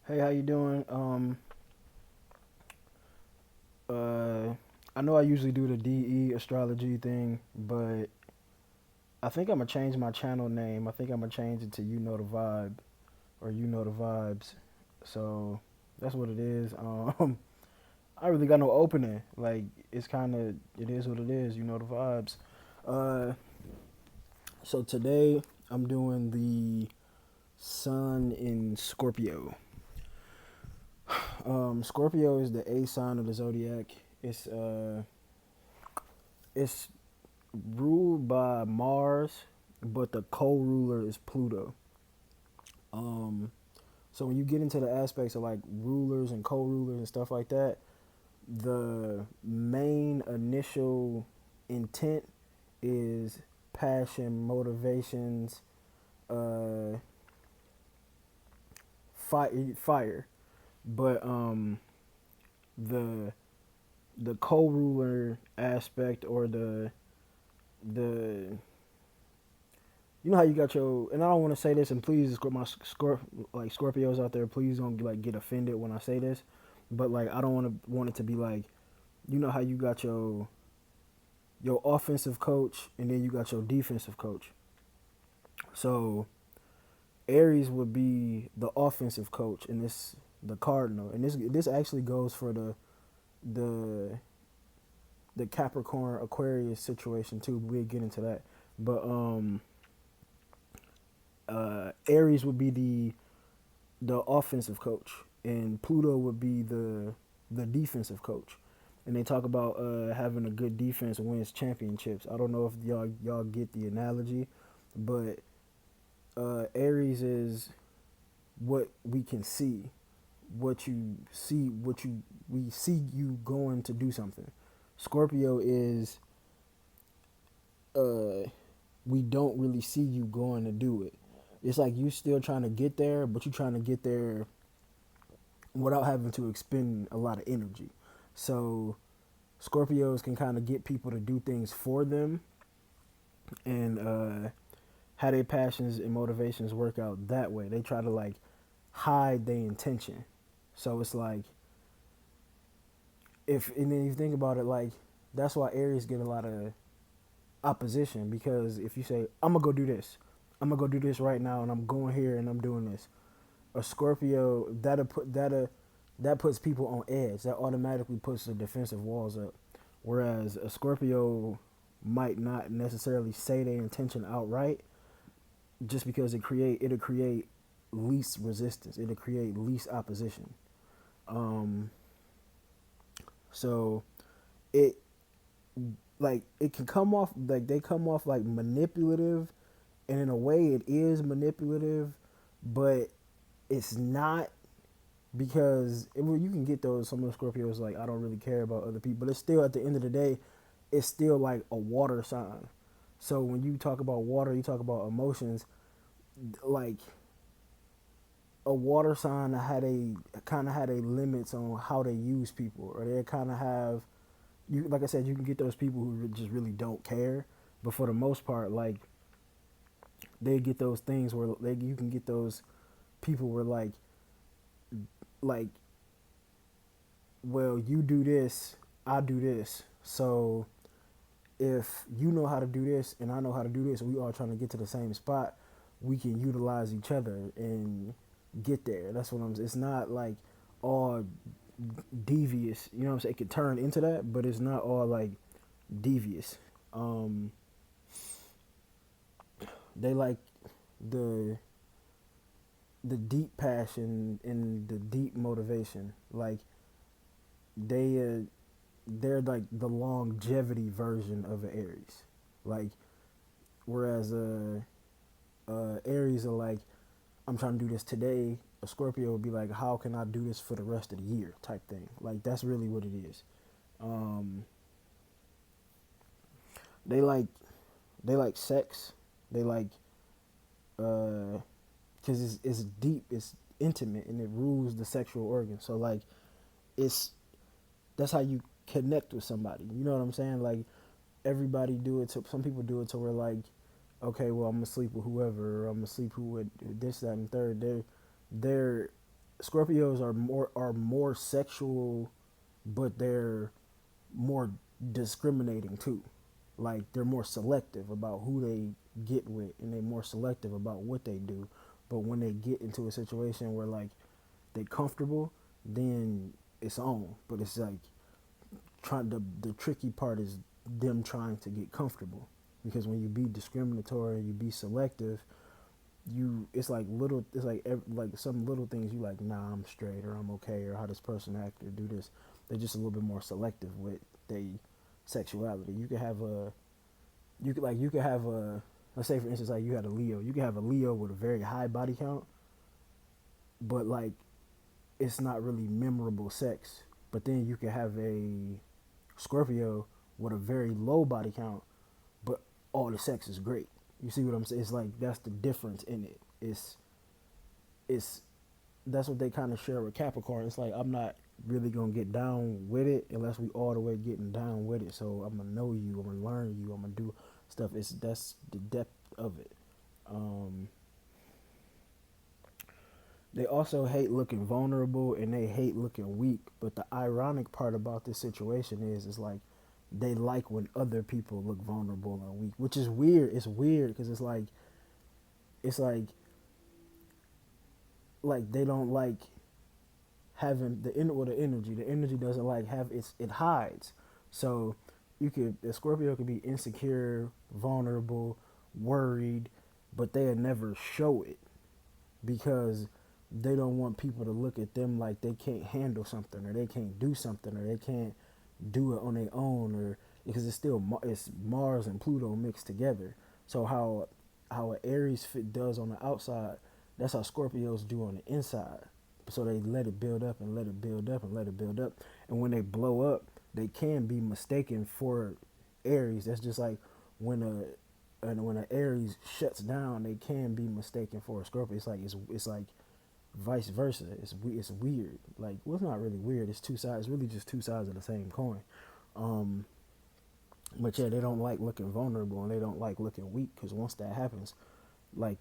Hey, how you doing? I know I usually do the DE astrology thing, but I think I'm gonna change my channel name. I think I'm gonna change it to You Know the Vibe or You Know the Vibes. So that's what it is. I really got no opening. Like it's kind of it is what it is. You know the vibes. Uh, so today I'm doing the Sun in Scorpio. Scorpio is the A sign of the zodiac. It's uh it's ruled by Mars, but the co-ruler is Pluto. Um, so when you get into the aspects of like rulers and co-rulers and stuff like that, the main initial intent is passion, motivations, uh, fire. But the the co-ruler aspect or the you know how you got your, and I don't want to say this, and please, my like Scorpios out there, please don't like get offended when I say this, but like I don't want it to be like, you know how you got your offensive coach and then you got your defensive coach. So Aries would be the offensive coach, and this the Cardinal, and this actually goes for the the Capricorn Aquarius situation too. We'll get into that, but Aries would be the offensive coach, and Pluto would be the defensive coach. And they talk about having a good defense wins championships. I don't know if y'all get the analogy, but Aries is what we can see, what you see, what you we see you going to do something. Scorpio is uh we don't really see you going to do it. It's like you still trying to get there, but you trying to get there without having to expend a lot of energy. So Scorpios can kind of get people to do things for them, and how their passions and motivations work out that way. They try to like hide their intention. So it's like if and then you think about it, like that's why Aries get a lot of opposition, because if you say I'm gonna go do this, I'm gonna go do this right now, and I'm going here and I'm doing this, a Scorpio that puts people on edge. That automatically puts the defensive walls up. Whereas a Scorpio might not necessarily say their intention outright, just because it'll create least resistance. It'll create least opposition. Um, so it like it can come off like they come off like manipulative, and in a way it is manipulative, but it's not, because well, you can get those some of the Scorpios like I don't really care about other people, but it's still at the end of the day, it's still like a water sign. So when you talk about water, you talk about emotions. Like a water sign had a kind of had a limits on how they use people, or they kind of have you. Like I said, you can get those people who just really don't care, but for the most part, like they get those things where you can get those people where like well, you do this, I do this. So if you know how to do this and I know how to do this, and we all trying to get to the same spot, we can utilize each other and get there. That's what I'm saying. It's not like all devious, you know what I'm saying? It could turn into that, but it's not all like devious. Um, they like the the deep passion and the deep motivation. Like they they're like the longevity version of an Aries. Like whereas Aries are like, I'm trying to do this today. A Scorpio would be like, how can I do this for the rest of the year type thing. Like that's really what it is. Um, they like they like sex. They like because it's deep, it's intimate, and it rules the sexual organ. So like it's that's how you connect with somebody. You know what I'm saying? Like everybody do it. To some people do it to where like, okay, well I'm gonna sleep with whoever, or I'm gonna sleep who with this, that, and third. They're Scorpios are more sexual, but they're more discriminating too. Like they're more selective about who they get with, and they're more selective about what they do. But when they get into a situation where like they comfortable, then it's on. But it's like trying the tricky part is them trying to get comfortable, because when you be discriminatory, you be selective, you it's like little it's like like some little things you like, nah, I'm straight, or I'm okay, or how this person act or do this. They're just a little bit more selective with they sexuality. You could have a you could have a, let's say for instance, like you had a Leo. You could have a Leo with a very high body count, but like it's not really memorable sex. But then you could have a Scorpio with a very low body count, but all the sex is great. You see what I'm saying? It's like that's the difference in it. It's that's what they kind of share with Capricorn. It's like I'm not really gonna get down with it unless we all the way getting down with it. So I'm gonna know you. I'm gonna learn you. I'm gonna do stuff. It's that's the depth of it. Um, they also hate looking vulnerable and they hate looking weak. But the ironic part about this situation is like they like when other people look vulnerable and weak, which is weird. It's weird because it's like they don't like having the or the energy. The energy doesn't like have it hides. So you could the Scorpio could be insecure, vulnerable, worried, but they'll never show it because they don't want people to look at them like they can't handle something or they can't do something or they can't do it on their own, or because it's still it's Mars and Pluto mixed together. So how an Aries fit does on the outside, that's how Scorpios do on the inside. So they let it build up and let it build up and let it build up, and when they blow up, they can be mistaken for Aries. That's just like when a Aries shuts down, they can be mistaken for a Scorpio. It's like vice versa. It's weird. Like, well, it's not really weird. It's two sides. It's really just two sides of the same coin. Um, but yeah, they don't like looking vulnerable and they don't like looking weak, because once that happens, like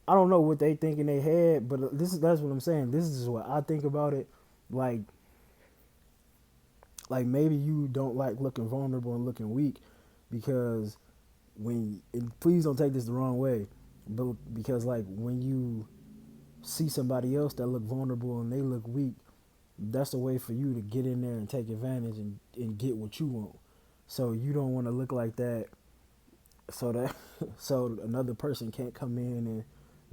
I don't know what they think in their head, but that's what I'm saying. This is what I think about it. Like like maybe you don't like looking vulnerable and looking weak because when and please don't take this the wrong way, but because like when you see somebody else that look vulnerable and they look weak, that's a way for you to get in there and take advantage and get what you want. So you don't want to look like that, so that so another person can't come in and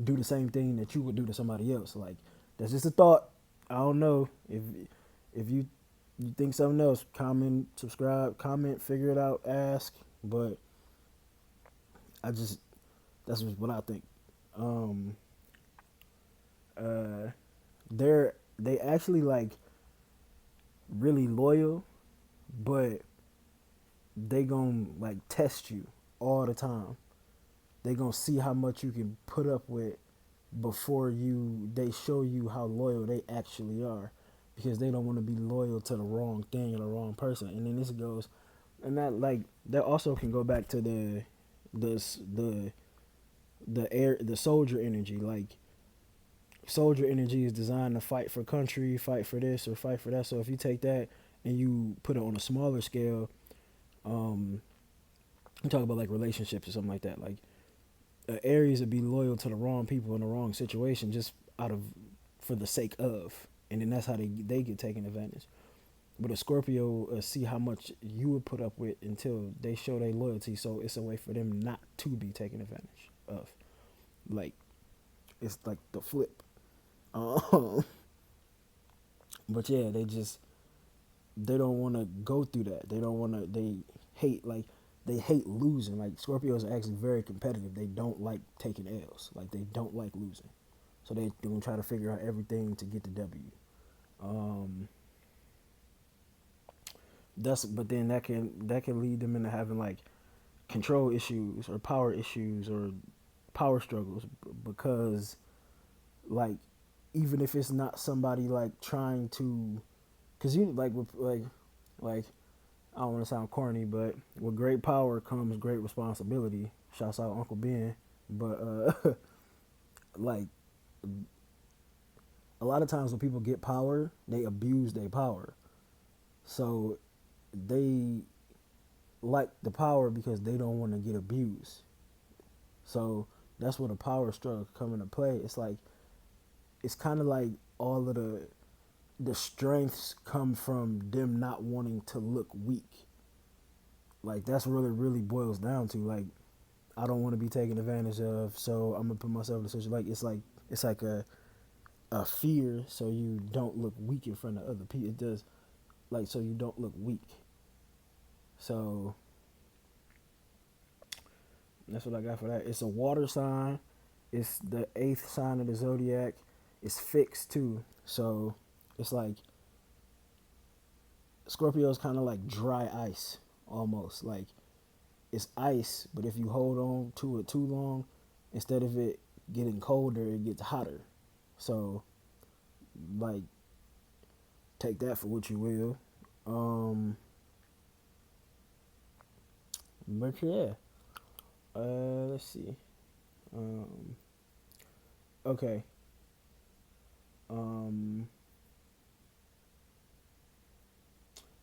do the same thing that you would do to somebody else. Like that's just a thought. I don't know if you think something else. Comment, subscribe, comment, figure it out, ask. But I just that's just what I think. Um, uh, they actually like really loyal, but they gonna like test you all the time. They gonna see how much you can put up with before they show you how loyal they actually are, because they don't want to be loyal to the wrong thing or the wrong person. And then this goes, and that like that also can go back to the the the soldier energy. Like soldier energy is designed to fight for country, fight for this or fight for that. So if you take that and you put it on a smaller scale, um, you talk about like relationships or something like that. Like Aries would be loyal to the wrong people in the wrong situation just out of for the sake of, and then that's how they get taken advantage. But a Scorpio see how much you would put up with until they show their loyalty, so it's a way for them not to be taken advantage of. Like it's like the flip. Um, but yeah, they don't want to go through that. They don't want to. Hate like they hate losing. Like Scorpios are actually very competitive. They don't like taking L's. Like they don't like losing. So they're gonna try to figure out everything to get the W. Um, that's but then that can lead them into having like control issues or power issues or power struggles, because like even if it's not somebody like trying to, because you like I don't want to sound corny, but with great power comes great responsibility. Shouts out Uncle Ben. But like a lot of times when people get power, they abuse their power. So they like the power because they don't want to get abused. So that's where the power struggle come into play. It's like it's kind of like all of the strengths come from them not wanting to look weak. Like that's really boils down to like I don't want to be taken advantage of, so I'm gonna put myself in a situation it's like a fear, so you don't look weak in front of other people. It does like so you don't look weak. So that's what I got for that. It's a water sign. It's the eighth sign of the zodiac. It's fixed too. So it's like Scorpio is kind of like dry ice almost. Like it's ice, but if you hold on to it too long, instead of it getting colder, it gets hotter. So like take that for what you will. Um, but yeah, let's see. Um, okay. Um,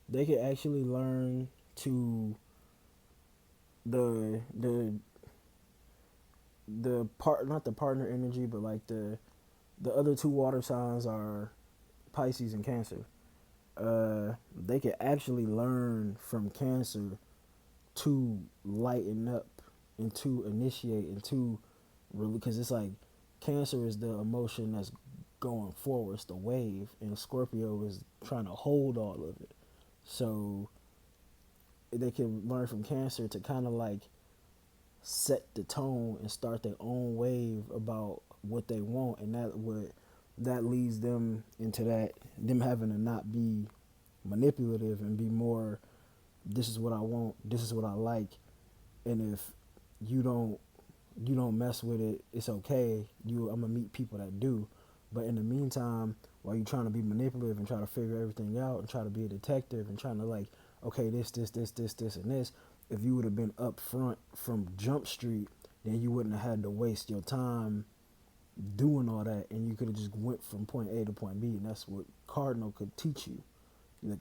they could actually learn to the the part not the partner energy, but like the other two water signs are Pisces and Cancer. They could actually learn from Cancer to lighten up and to initiate and to really because it's like Cancer is the emotion that's going forward, it's the wave, and Scorpio is trying to hold all of it. So they can learn from Cancer to kind of like set the tone and start their own wave about what they want, and that leads them into that them having to not be manipulative and be more. This is what I want. This is what I like, and if you don't you don't mess with it, it's okay. I'm gonna meet people that do, but in the meantime, while you're trying to be manipulative and try to figure everything out and try to be a detective and trying to like, okay, this, and this, if you would have been up front from Jump Street, then you wouldn't have had to waste your time doing all that, and you could have just went from point A to point B, and that's what Cardinal could teach you. The